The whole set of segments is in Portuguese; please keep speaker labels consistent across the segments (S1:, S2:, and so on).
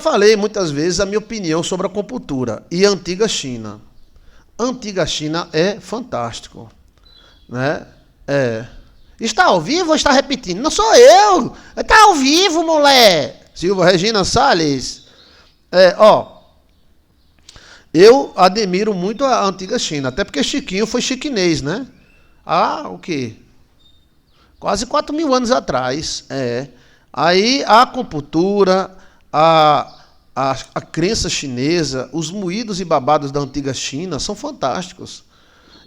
S1: Falei muitas vezes a minha opinião sobre a acupuntura e a antiga China. A antiga China é fantástico, né? É. Está ao vivo ou está repetindo? Não sou eu! Está ao vivo, mulher! Silva Regina Salles. Eu admiro muito a antiga China, até porque Chiquinho foi chiquinês, né? O quê? Quase 4.000 anos atrás. Aí a acupuntura, a crença chinesa, os moídos e babados da antiga China são fantásticos.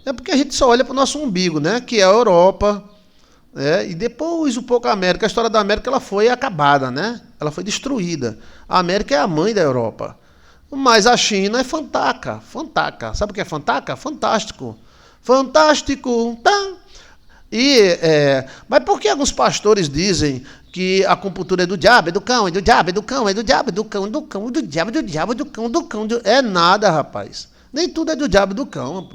S1: É porque a gente só olha para o nosso umbigo, né? Que é a Europa, e depois um pouco a América. A história da América ela foi acabada, né? Ela foi destruída. A América é a mãe da Europa. Mas a China é fantaca, fantaca. Sabe o que é fantaca? Fantástico. Fantástico. Tá? Mas por que alguns pastores dizem que a acupuntura é do diabo, é do cão, é do diabo, é do cão, é do diabo, é do cão, é do cão, do diabo, do diabo, do cão, do cão. É nada, rapaz. Nem tudo é do diabo e do cão.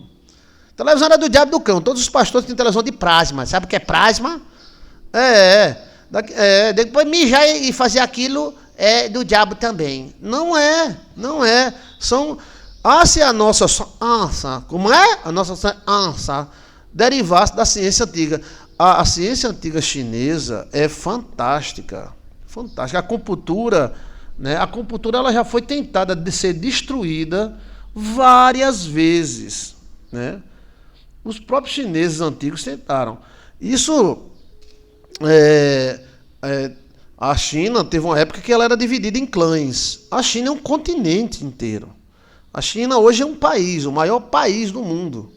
S1: Televisão é do diabo e do cão. Todos os pastores têm televisão de plasma. Sabe o que é plasma? Depois mijar e fazer aquilo é do diabo também. Não é. Se a nossa ança, como é? A nossa ança derivasse da ciência antiga. A ciência antiga chinesa é fantástica. Fantástica. A acupuntura, né? A acupuntura ela já foi tentada de ser destruída várias vezes, né? Os próprios chineses antigos tentaram. A China teve uma época que ela era dividida em clãs. A China é um continente inteiro. A China hoje é um país, o maior país do mundo,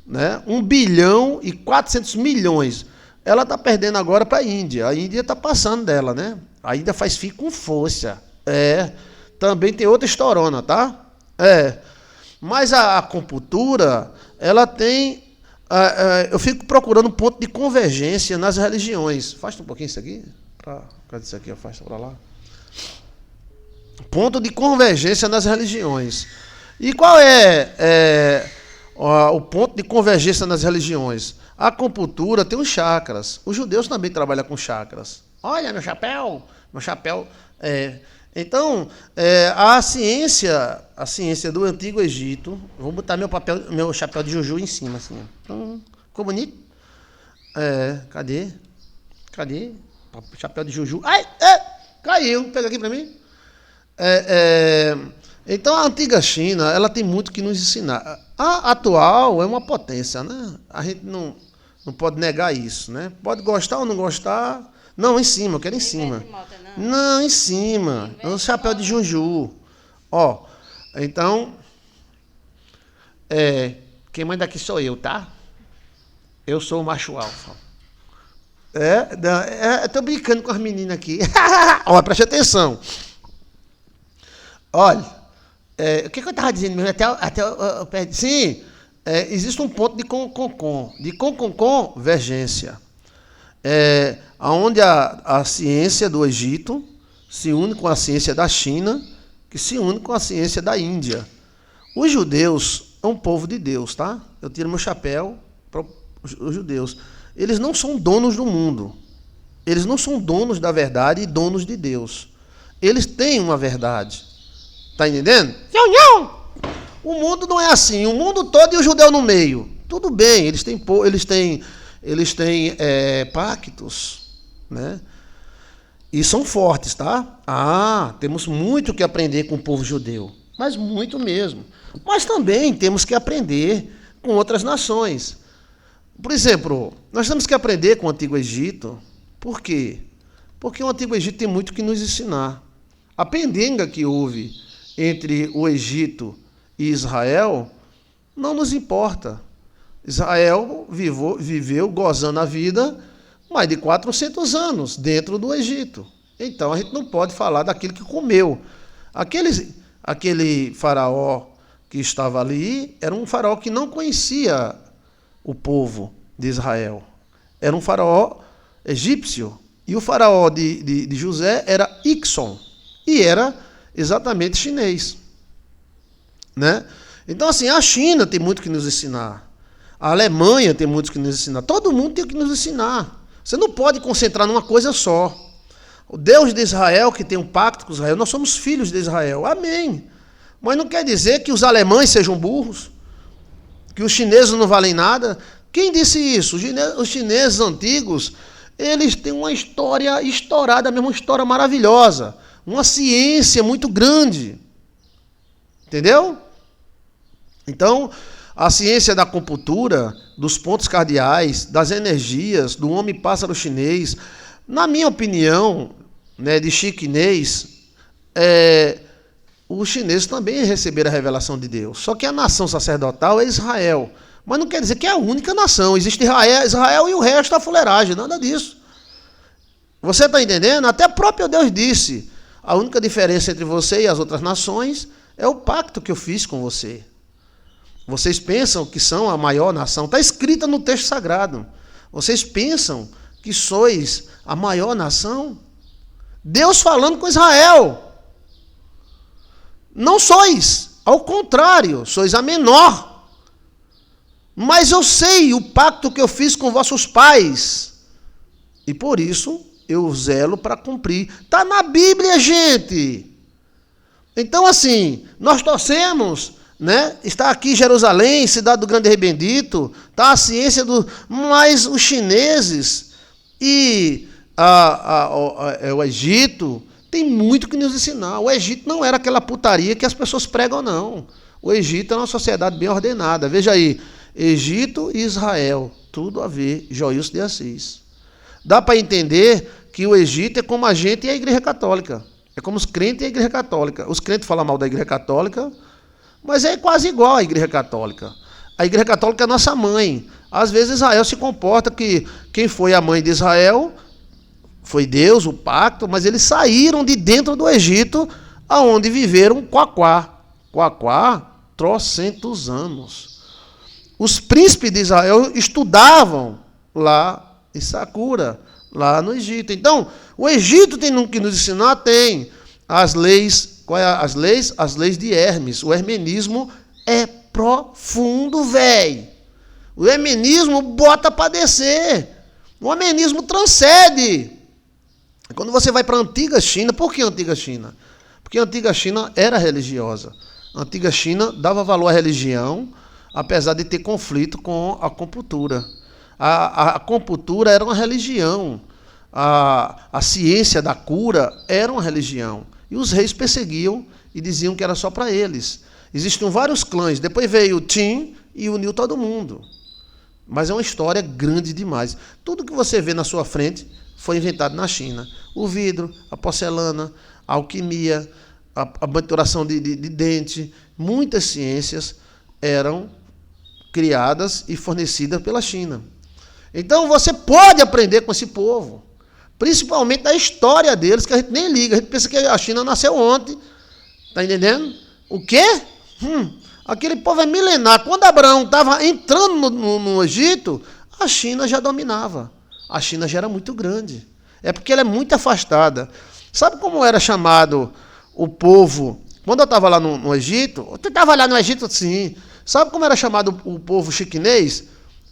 S1: né? 1.400.000.000. Ela está perdendo agora para a Índia. A Índia está passando dela, né? A Índia faz fio com força. Também tem outra historona, tá? Mas a acupuntura, ela tem... eu fico procurando um ponto de convergência nas religiões. Afasta um pouquinho isso aqui. Cadê isso aqui? Afasta para lá. Ponto de convergência nas religiões. E qual é o ponto de convergência nas religiões? A acupuntura tem os chakras. Os judeus também trabalham com chakras. Olha, meu chapéu. Então, a ciência do Antigo Egito... Vou botar meu chapéu de Juju em cima, assim. Ficou bonito? Cadê? Chapéu de Juju. Caiu. Pega aqui para mim. Então, a antiga China, ela tem muito que nos ensinar. A atual é uma potência, né? A gente não pode negar isso, né? Pode gostar ou não gostar. Não, em cima, eu quero em cima. Não, em cima. É um chapéu de Juju. Então, quem manda aqui sou eu, tá? Eu sou o macho alfa. Tô brincando com as meninas aqui. Preste atenção. Olha, o que eu estava dizendo mesmo? Até eu perdi. Sim, existe um ponto de convergência. Onde a ciência do Egito se une com a ciência da China, que se une com a ciência da Índia. Os judeus é um povo de Deus, tá? Eu tiro meu chapéu para os judeus. Eles não são donos do mundo. Eles não são donos da verdade e donos de Deus. Eles têm uma verdade. Tá entendendo? O mundo não é assim. O mundo todo e o judeu no meio. Tudo bem, eles têm pactos, né? E são fortes, tá? Temos muito que aprender com o povo judeu. Mas muito mesmo. Mas também temos que aprender com outras nações. Por exemplo, nós temos que aprender com o Antigo Egito. Por quê? Porque o Antigo Egito tem muito que nos ensinar. A pendenga que houve entre o Egito e Israel não nos importa. Israel viveu gozando a vida mais de 400 anos dentro do Egito. Então a gente não pode falar daquilo que comeu. Aquele faraó que estava ali era um faraó que não conhecia o povo de Israel. Era um faraó egípcio. E o faraó de José era Ixon. E era exatamente chinês. Né? Então, assim, a China tem muito que nos ensinar. A Alemanha tem muito que nos ensinar. Todo mundo tem que nos ensinar. Você não pode concentrar numa coisa só. O Deus de Israel, que tem um pacto com Israel, nós somos filhos de Israel. Amém. Mas não quer dizer que os alemães sejam burros, que os chineses não valem nada. Quem disse isso? Os chineses antigos, eles têm uma história estourada, mesmo uma história maravilhosa, uma ciência muito grande. Entendeu? Então, a ciência da acupuntura, dos pontos cardeais, das energias, do homem-pássaro chinês, na minha opinião, né, de chiquinês, os chineses também receberam a revelação de Deus. Só que a nação sacerdotal é Israel. Mas não quer dizer que é a única nação. Existe Israel e o resto da fuleiragem, nada disso. Você está entendendo? Até o próprio Deus disse, a única diferença entre você e as outras nações é o pacto que eu fiz com você. Vocês pensam que são a maior nação. Está escrito no texto sagrado. Vocês pensam que sois a maior nação? Deus falando com Israel. Não sois. Ao contrário, sois a menor. Mas eu sei o pacto que eu fiz com vossos pais. E por isso eu zelo para cumprir. Está na Bíblia, gente. Então, assim, nós torcemos, né? Está aqui Jerusalém, cidade do grande rei bendito, está a ciência do... Mas os chineses e o Egito tem muito que nos ensinar. O Egito não era aquela putaria que as pessoas pregam, não. O Egito é uma sociedade bem ordenada. Veja aí, Egito e Israel, tudo a ver, Joilson de Assis. Dá para entender que o Egito é como a gente e a Igreja Católica. É como os crentes e a Igreja Católica. Os crentes falam mal da Igreja Católica, mas é quase igual à Igreja Católica. A Igreja Católica é a nossa mãe. Às vezes Israel se comporta que quem foi a mãe de Israel foi Deus, o pacto, mas eles saíram de dentro do Egito, aonde viveram Quaquá, trocentos anos. Os príncipes de Israel estudavam lá em Sakura, lá no Egito. Então, o Egito tem que nos ensinar, tem as leis. Qual é as leis? As leis de Hermes. O hermenismo é profundo, velho. O hermenismo bota para descer. O hermenismo transcende. Quando você vai para a antiga China, por que a antiga China? Porque a antiga China era religiosa. A antiga China dava valor à religião, apesar de ter conflito com a acupuntura. A acupuntura era uma religião. A ciência da cura era uma religião. E os reis perseguiam e diziam que era só para eles. Existiam vários clãs. Depois veio o Qin e uniu todo mundo. Mas é uma história grande demais. Tudo que você vê na sua frente foi inventado na China. O vidro, a porcelana, a alquimia, a maturação de dente, muitas ciências eram criadas e fornecidas pela China. Então você pode aprender com esse povo, principalmente da história deles, que a gente nem liga. A gente pensa que a China nasceu ontem. Está entendendo? O quê? Aquele povo é milenar. Quando Abraão estava entrando no Egito, a China já dominava. A China já era muito grande. É porque ela é muito afastada. Sabe como era chamado o povo? Quando eu estava lá no Egito, você estava lá no Egito, sim. Sabe como era chamado o povo chiquinês?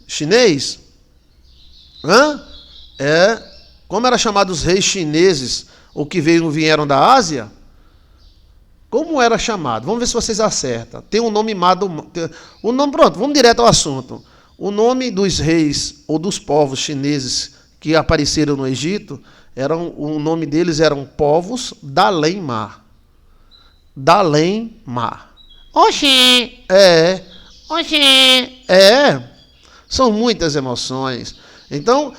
S1: Chinês? Como era chamado os reis chineses, ou que vieram da Ásia? Como era chamado? Vamos ver se vocês acertam. Tem um nome pronto, vamos direto ao assunto. O nome dos reis ou dos povos chineses que apareceram no Egito, o nome deles eram povos Dalém-Mar. Dalém-Mar.
S2: Oxê! Oxê!
S1: São muitas emoções. Então,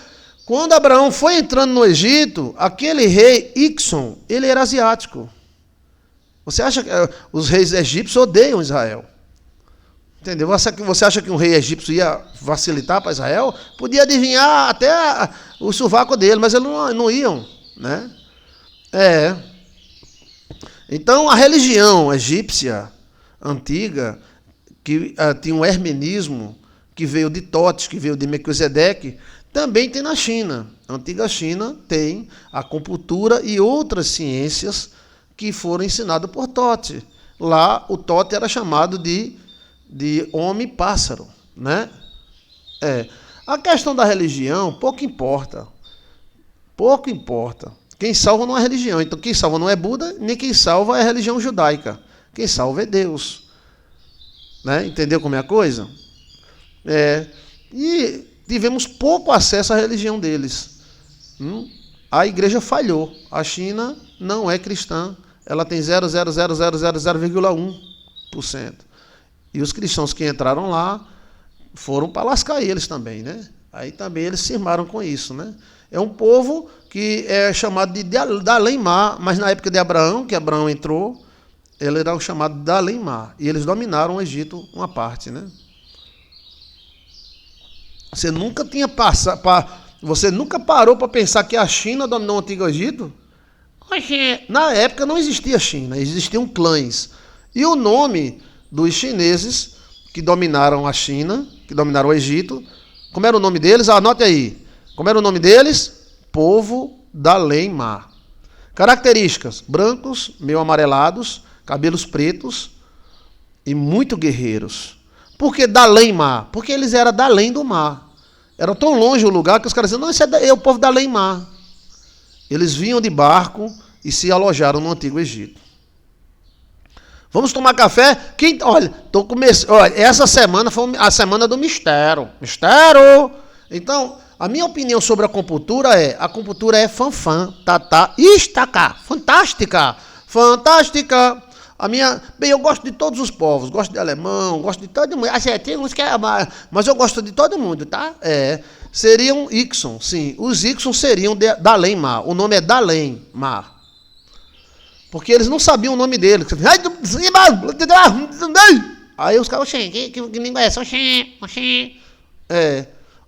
S1: quando Abraão foi entrando no Egito, aquele rei Ixon, ele era asiático. Você acha que os reis egípcios odeiam Israel? Entendeu? Você acha que um rei egípcio ia facilitar para Israel? Podia adivinhar até o sovaco dele, mas eles não iam, né? Então, a religião egípcia antiga, que tinha um hermenismo, que veio de Totes, que veio de Melquisedeque, também tem na China. A antiga China tem a acupuntura e outras ciências que foram ensinadas por Tote. Lá, o Tote era chamado de homem-pássaro, né? A questão da religião pouco importa. Pouco importa. Quem salva não é religião. Então, quem salva não é Buda, nem quem salva é a religião judaica. Quem salva é Deus. Né? Entendeu como é a coisa? E tivemos pouco acesso à religião deles. A igreja falhou. A China não é cristã. Ela tem 0,00000,1%. E os cristãos que entraram lá foram para lascar eles também, né? Aí também eles se irmaram com isso, né? É um povo que é chamado de Dalai-Má, mas na época de Abraão, que Abraão entrou, ele era o chamado Dalai-Má. E eles dominaram o Egito, uma parte, né? Você nunca parou para pensar que a China dominou o Antigo Egito?
S2: Oxê.
S1: Na época não existia China, existiam clãs. E o nome dos chineses que dominaram a China, que dominaram o Egito, como era o nome deles? Anote aí. Como era o nome deles? Povo Dalai-Má. Características: brancos, meio amarelados, cabelos pretos e muito guerreiros. Por que Dalai-Má? Porque eles eram da além do mar. Era tão longe o lugar que os caras diziam, não, esse é o povo Dalai-Má. Eles vinham de barco e se alojaram no Antigo Egito. Vamos tomar café? Olha, essa semana foi a semana do mistério. Mistério! Então, a minha opinião sobre a acupuntura é fanfã, tatá, estaca, fantástica, fantástica. Bem, eu gosto de todos os povos, gosto de alemão, gosto de todo mundo. Assim, tem uns que mas eu gosto de todo mundo, tá? Seriam Ixon, sim. Os Ixon seriam Dalai-Má. O nome é Dalai-Má. Porque eles não sabiam o nome dele. Aí os caras,
S2: Oxê, que língua é essa? Oxê, oxê.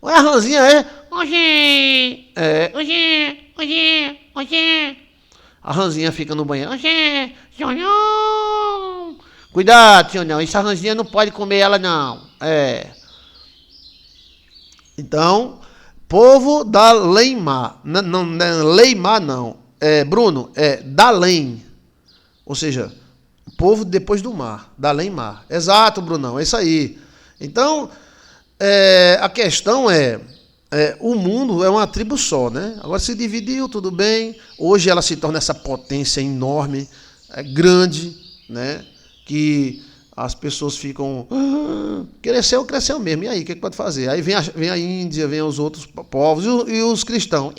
S1: Olha a ranzinha,
S2: Oxê. Oxê, oxê, oxê.
S1: A ranzinha fica no banheiro.
S2: Oxê, sonhão.
S1: Cuidado, senhor, não. Essa ranzinha não pode comer ela, não. Então, povo da Leimá. Não, Leimá não. Bruno, Dalém. Ou seja, povo depois do mar. Dalém-Mar. Exato, Brunão, é isso aí. Então, a questão o mundo é uma tribo só, né? Agora se dividiu, tudo bem. Hoje ela se torna essa potência enorme, grande, né? Que as pessoas ficam... cresceu mesmo. E aí, o que pode fazer? Aí vem a Índia, vem os outros povos e os cristãos.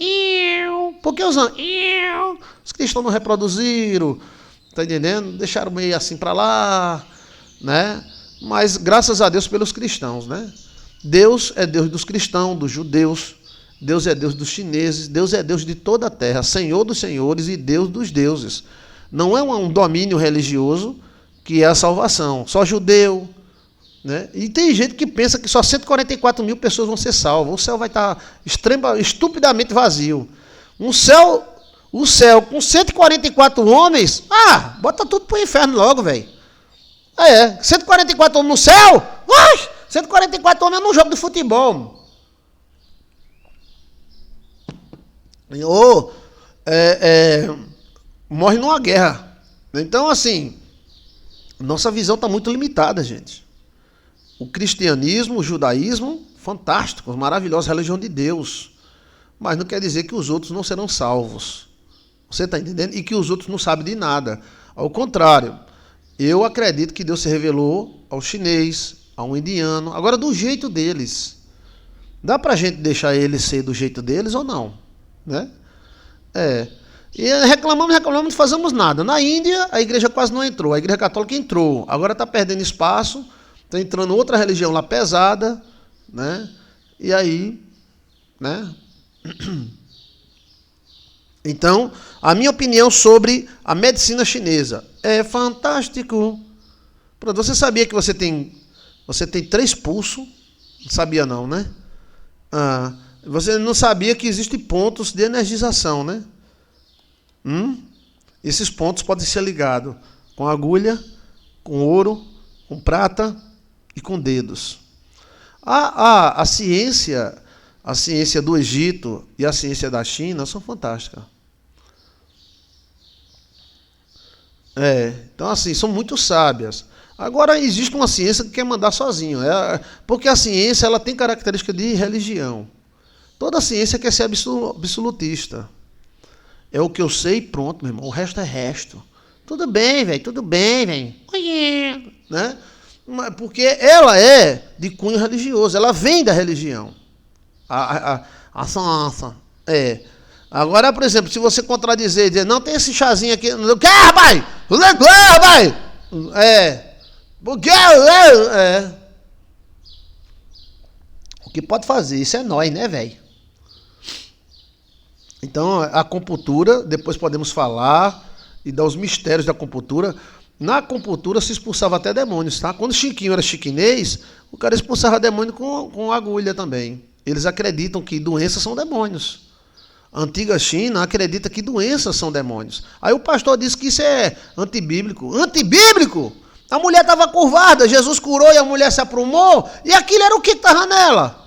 S1: Por que os cristãos não reproduziram? Tá entendendo? Deixaram meio assim para lá, né? Mas graças a Deus pelos cristãos, né? Deus é Deus dos cristãos, dos judeus. Deus é Deus dos chineses. Deus é Deus de toda a terra, Senhor dos senhores e Deus dos deuses. Não é um domínio religioso que é a salvação. Só judeu, né? E tem gente que pensa que só 144 mil pessoas vão ser salvas. O céu vai estar estupidamente vazio. O céu com 144 homens, bota tudo pro inferno logo, velho. 144 homens no céu? 144 homens num jogo de futebol. Ou morre numa guerra. Então, assim, nossa visão está muito limitada, gente. O cristianismo, o judaísmo, fantástico, maravilhosa religião de Deus. Mas não quer dizer que os outros não serão salvos. Você está entendendo? E que os outros não sabem de nada. Ao contrário, eu acredito que Deus se revelou ao chinês, ao indiano, agora do jeito deles. Dá para a gente deixar eles ser do jeito deles ou não? Né? E reclamamos, não fazemos nada. Na Índia, a igreja quase não entrou. A igreja católica entrou. Agora está perdendo espaço. Está entrando outra religião lá pesada. Né? E aí... né? Então, a minha opinião sobre a medicina chinesa é fantástico. Pronto, você sabia que você tem 3 pulsos? Não sabia não, né? Você não sabia que existem pontos de energização, né? Esses pontos podem ser ligados com agulha, com ouro, com prata e com dedos. A ciência do Egito e a ciência da China são fantásticas. Então, assim, são muito sábias. Agora, existe uma ciência que quer mandar sozinho. Porque a ciência ela tem característica de religião. Toda ciência quer ser absolutista. É o que eu sei e pronto, meu irmão. O resto é resto. Tudo bem, velho. Tudo bem, velho.
S2: Oxê.
S1: Né? Porque ela é de cunho religioso. Ela vem da religião. A sança. É. Agora, por exemplo, se você contradizer e dizer, não, tem esse chazinho aqui. O que, rapaz? Rapaz? É. Porque é. O que pode fazer? Isso é nós, né, velho? Então, a acupuntura, depois podemos falar e dar os mistérios da acupuntura. Na acupuntura se expulsava até demônios, tá? Quando Chiquinho era chiquinês, o cara expulsava demônio com agulha também. Eles acreditam que doenças são demônios. A antiga China acredita que doenças são demônios. Aí o pastor disse que isso é antibíblico. Antibíblico? A mulher estava curvada, Jesus curou e a mulher se aprumou, e aquilo era o que estava nela.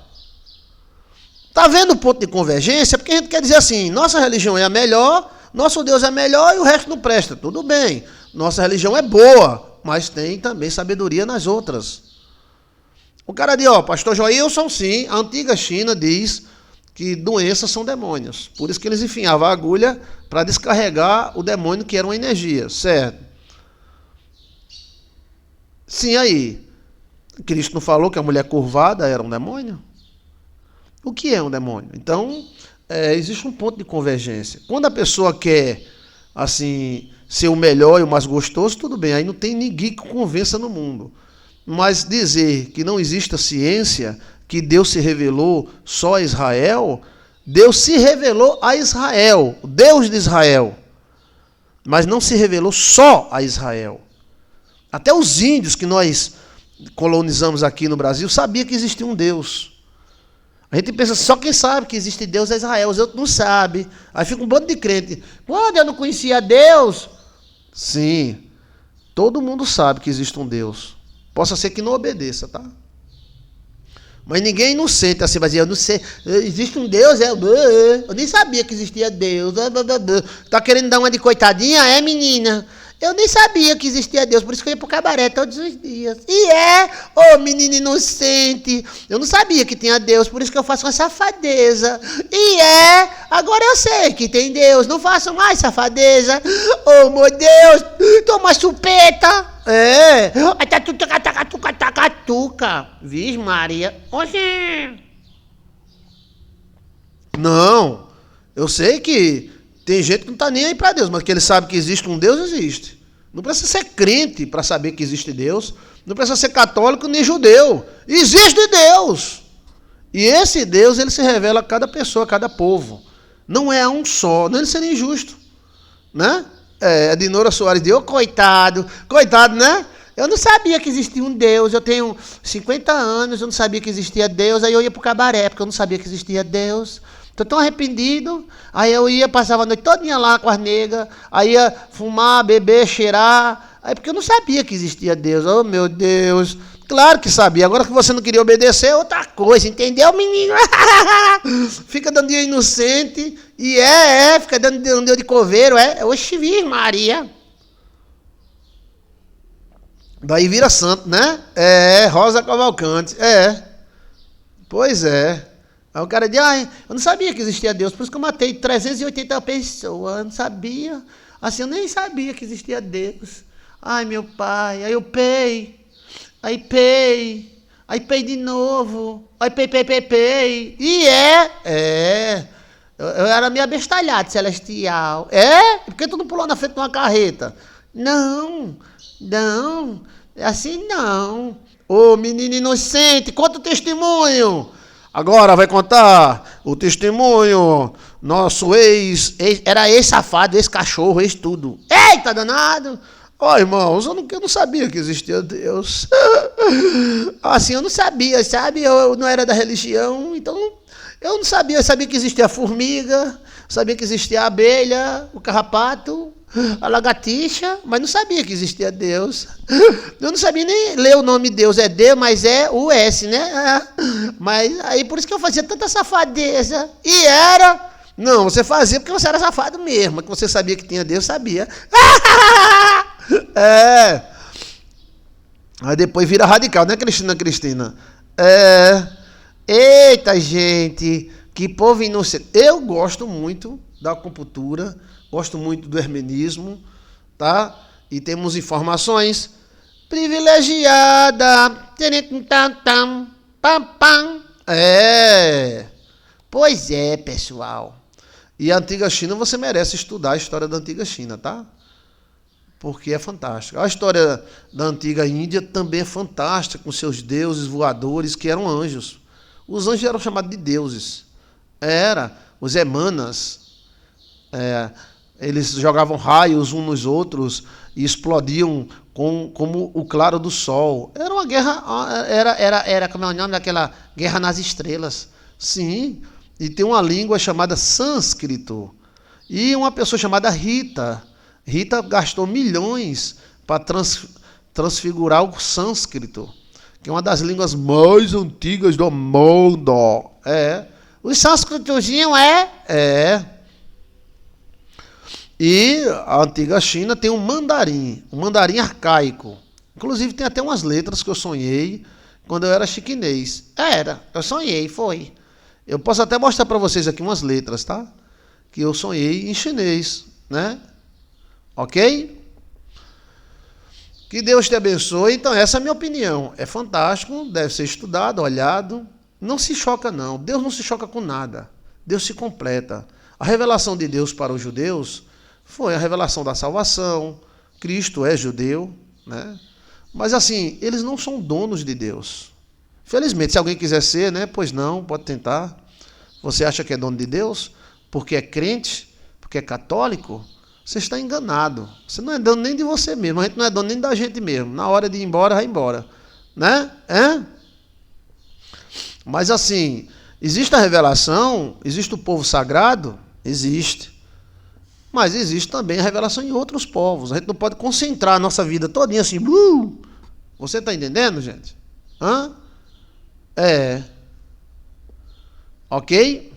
S1: Está vendo o ponto de convergência? Porque a gente quer dizer assim, nossa religião é a melhor, nosso Deus é melhor e o resto não presta. Tudo bem, nossa religião é boa, mas tem também sabedoria nas outras. O cara diz, pastor Joilson, sim, a antiga China diz que doenças são demônios. Por isso que eles enfiavam a agulha para descarregar o demônio que era uma energia, certo? Sim, aí. Cristo não falou que a mulher curvada era um demônio? O que é um demônio? Então, existe um ponto de convergência. Quando a pessoa quer, assim, ser o melhor e o mais gostoso, tudo bem, aí não tem ninguém que convença no mundo. Mas dizer que não existe a ciência, que Deus se revelou só a Israel, Deus se revelou a Israel, o Deus de Israel, mas não se revelou só a Israel. Até os índios que nós colonizamos aqui no Brasil sabiam que existia um Deus. A gente pensa, só quem sabe que existe Deus é Israel, os outros não sabem. Aí fica um bando de crente. Quando eu não conhecia Deus? Sim, todo mundo sabe que existe um Deus. Possa ser que não obedeça, tá? Mas ninguém é inocente assim, vai dizer, eu não sei, existe um Deus, eu nem sabia que existia Deus. Tá querendo dar uma de coitadinha? É, menina? Eu nem sabia que existia Deus, por isso que eu ia pro cabaré todos os dias. E menino inocente, eu não sabia que tinha Deus, por isso que eu faço uma safadeza. Agora eu sei que tem Deus, não faço mais safadeza. Oh, meu Deus, toma chupeta. Tuca. Vixe, Maria.
S2: Oxê.
S1: Não, eu sei que tem gente que não está nem aí para Deus, mas que ele sabe que existe um Deus, existe. Não precisa ser crente para saber que existe Deus. Não precisa ser católico nem judeu. Existe Deus. E esse Deus, ele se revela a cada pessoa, a cada povo. Não é um só. Não ele seria injusto. Né? A Dinora Soares diz, coitado, né? Eu não sabia que existia um Deus. Eu tenho 50 anos, eu não sabia que existia Deus. Aí eu ia pro cabaré, porque eu não sabia que existia Deus. Estou tão arrependido. Aí eu ia, passava a noite todinha lá com as negras. Aí ia fumar, beber, cheirar. Aí porque eu não sabia que existia Deus. Oh, meu Deus. Claro que sabia. Agora que você não queria obedecer é outra coisa. Entendeu, menino? Fica dando dia inocente. E fica dando dia de coveiro. Oxe, Virgem Maria. Daí vira santo, né? Rosa Cavalcante. Pois é. Aí o cara diz, eu não sabia que existia Deus, por isso que eu matei 380 pessoas, eu não sabia. Assim, eu nem sabia que existia Deus. Ai, meu pai, aí eu pei. Aí pei de novo. Aí pei. E eu era meio abestalhado, celestial. Por que tu não pulou na frente de uma carreta? Não, assim não. Ô, menino inocente, conta o testemunho. Agora vai contar o testemunho. Nosso era ex-safado, ex-cachorro, ex-tudo. Eita, danado! Ó, irmãos, eu não sabia que existia Deus. Assim, eu não sabia, sabe? Eu não era da religião, então eu não sabia. Eu sabia que existia a formiga, sabia que existia a abelha, o carrapato, a lagartixa, mas não sabia que existia Deus. Eu não sabia nem ler o nome Deus, é D, mas é o S, né? Mas aí por isso que eu fazia tanta safadeza. E era... Não, você fazia porque você era safado mesmo, que você sabia que tinha Deus, sabia. Aí depois vira radical, né, Cristina? Eita, gente, Que povo inocente. Eu gosto muito da acupuntura, gosto muito do hermenismo, tá? E temos informações privilegiada.
S2: Tam, tam, pam, pam.
S1: Pois é, pessoal. E a antiga China, você merece estudar a história da antiga China, tá? Porque é fantástica. A história da antiga Índia também é fantástica, com seus deuses voadores, que eram anjos. Os anjos eram chamados de deuses. Os emanas. Eles jogavam raios uns nos outros e explodiam como o claro do sol. Era uma guerra,
S2: Como é o nome daquela guerra nas estrelas?
S1: sim. E tem uma língua chamada sânscrito. E uma pessoa chamada Rita. Rita gastou milhões para transfigurar o sânscrito, que é uma das línguas mais antigas do mundo.
S2: O sânscritozinho
S1: E a antiga China tem um mandarim arcaico. Inclusive tem até umas letras que eu sonhei quando eu era chiquinês.
S2: Eu sonhei, foi.
S1: Eu posso até mostrar para vocês aqui umas letras, tá? Que eu sonhei em chinês, né? Ok? Que Deus te abençoe. Então, essa é a minha opinião. É fantástico, deve ser estudado, olhado. Não se choca, não. Deus não se choca com nada. Deus se completa. A revelação de Deus para os judeus foi a revelação da salvação. Cristo é judeu, né? Mas, assim, eles não são donos de Deus. Felizmente, se alguém quiser ser, né? Pois não, pode tentar. Você acha que é dono de Deus? Porque é crente? Porque é católico? Você está enganado. Você não é dono nem de você mesmo. A gente não é dono nem da gente mesmo. Na hora de ir embora, vai embora. Né? Mas assim, existe a revelação, existe o povo sagrado? Existe. Mas existe também a revelação em outros povos. A gente não pode concentrar a nossa vida todinha assim. Você está entendendo, gente? Ok?